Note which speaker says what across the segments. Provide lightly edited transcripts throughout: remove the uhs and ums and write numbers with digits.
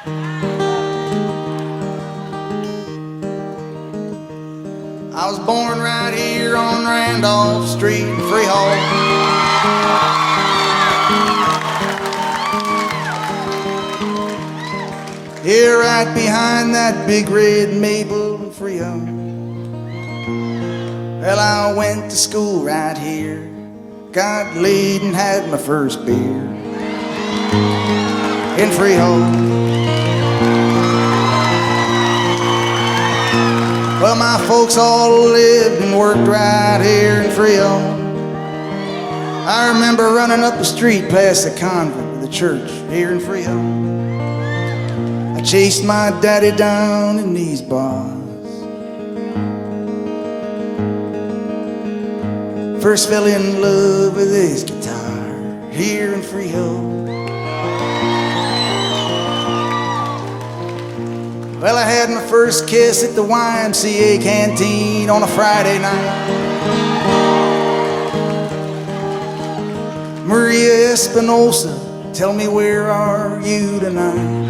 Speaker 1: I was born right here on Randolph Street in FRREHOLD. Here right behind that big red maple in FRREHOLD. Well, I went to school right here, got laid and had my first beer in FRREHOLD. Well, my folks all lived and worked right here in FRREHOLD. I remember running up the street past the convent of the church here in FRREHOLD. I chased my daddy down in these bars. First fell in love with his guitar here in FRREHOLD. Well, I had my first kiss at the YMCA canteen on a Friday night. Maria Espinosa, tell me, where are you tonight?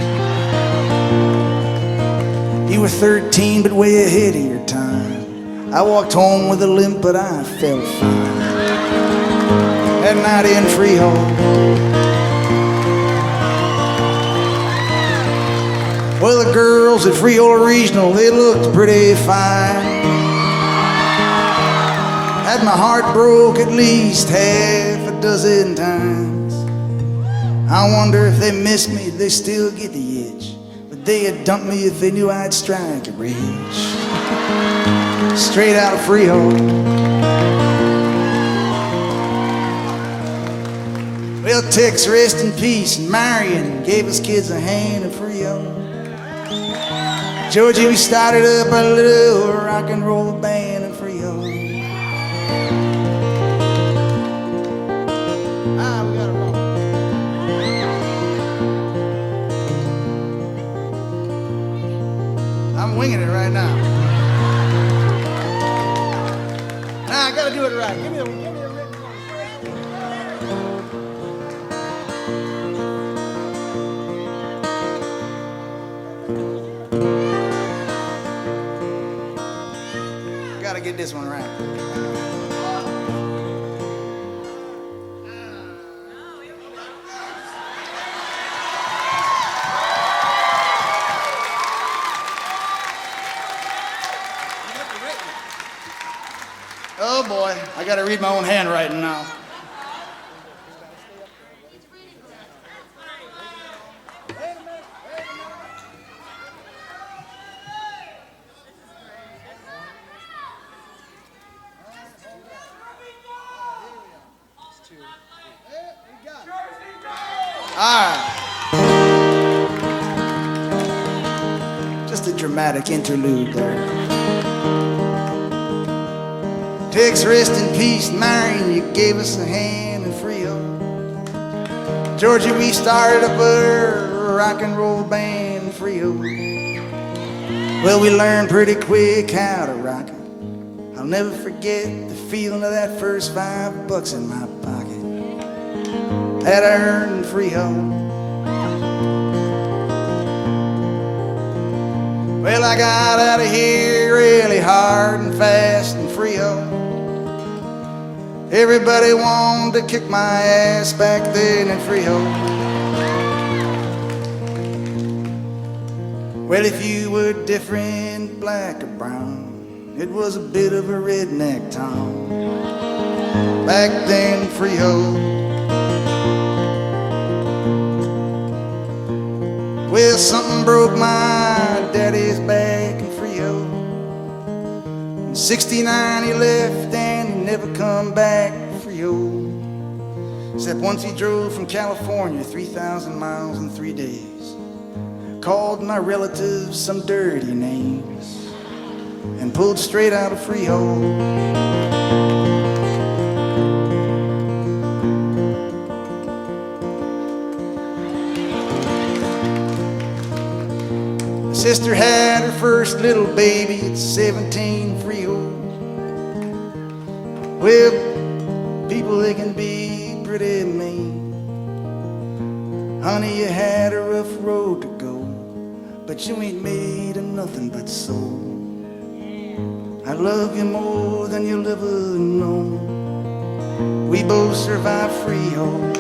Speaker 1: You were 13, but way ahead of your time. I walked home with a limp, but I felt fine that night in FRREHOLD. Well, the girls at FRREHOLD Regional, they looked pretty fine. Had my heart broke at least half a dozen times. I wonder if they miss me, they still get the itch. But they'd dump me if they knew I'd strike it rich. Straight out of FRREHOLD. Well, Tex, rest in peace, and Marion gave us kids a hand in FRREHOLD. Georgie, we started up a little rock and roll band in FRREHOLD. We got it wrong. I'm winging it right now. I gotta do it right. Give me the written one. Gotta get this one right. Oh boy, I gotta read my own handwriting now. Alright. Just a dramatic interlude there. Tex, rest in peace, Marion, you gave us a hand in FRREHOLD. Georgie, we started up a rock and roll band in FRREHOLD. Well, we learned pretty quick how to rock it. I'll never forget the feeling of that first $5 in my pocket that I earned in FRREHOLD. Well, I got out of here really hard and fast in FRREHOLD. Everybody wanted to kick my ass back then in FRREHOLD. Well, if you were different, black or brown, it was a bit of a redneck town back then in FRREHOLD. Well, something broke my daddy's back in FRREHOLD. In '69 he left and he never come back to FRREHOLD. Except once he drove from California 3,000 miles in 3 days. Called my relatives some dirty names and pulled straight out of FRREHOLD. Sister had her first little baby at 17 FRREHOLD. Well, people, they can be pretty mean. Honey, you had a rough road to go but you ain't made of nothing but soul. I love you more than you'll ever know. We both survived freehold.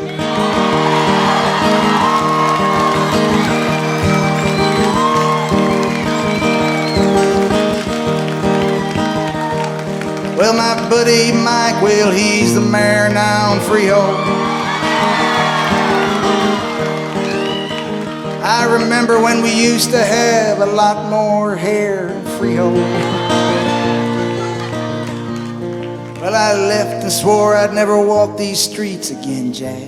Speaker 1: Well, my buddy Mike, well, he's the mayor now on Freehold. I remember when we used to have a lot more hair in Freehold. Well, I left and swore I'd never walk these streets again, Jack.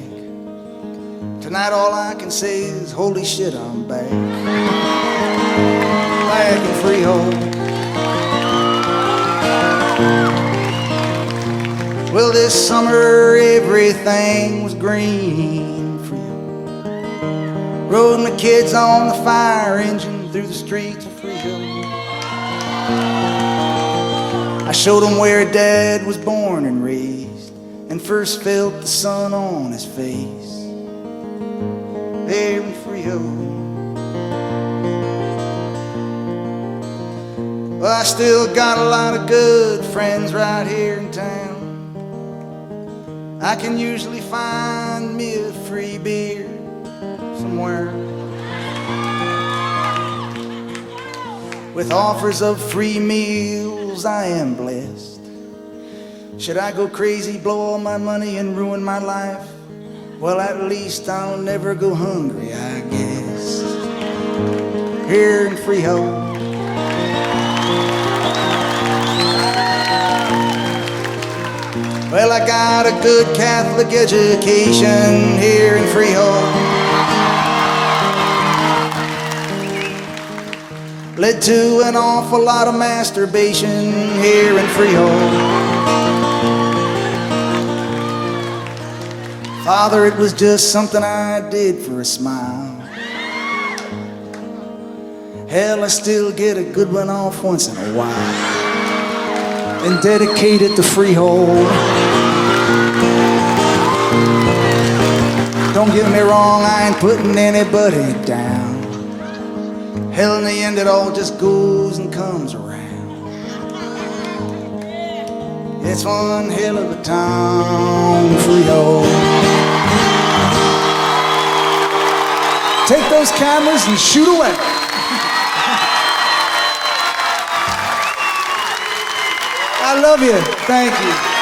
Speaker 1: Tonight all I can say is, holy shit, I'm back. Back in Freehold. Well, this summer everything was green for you. Rode my kids on the fire engine through the streets of Freehold. I showed them where Dad was born and raised, and first felt the sun on his face there in Freehold. Well, I still got a lot of good friends right here in town. I can usually find me a free beer somewhere, with offers of free meals. I am blessed. Should I go crazy, blow all my money and ruin my life? Well, at least I'll never go hungry, I guess, here in Freehold. Well, I got a good Catholic education here in Freehold. Led to an awful lot of masturbation here in Freehold. Father, it was just something I did for a smile. Hell, I still get a good one off once in a while, and dedicate it to Freehold. Don't get me wrong, I ain't putting anybody down. Hell, in the end it all just goes and comes around. It's one hell of a town, Freehold. Take those cameras and shoot away. I love you. Thank you.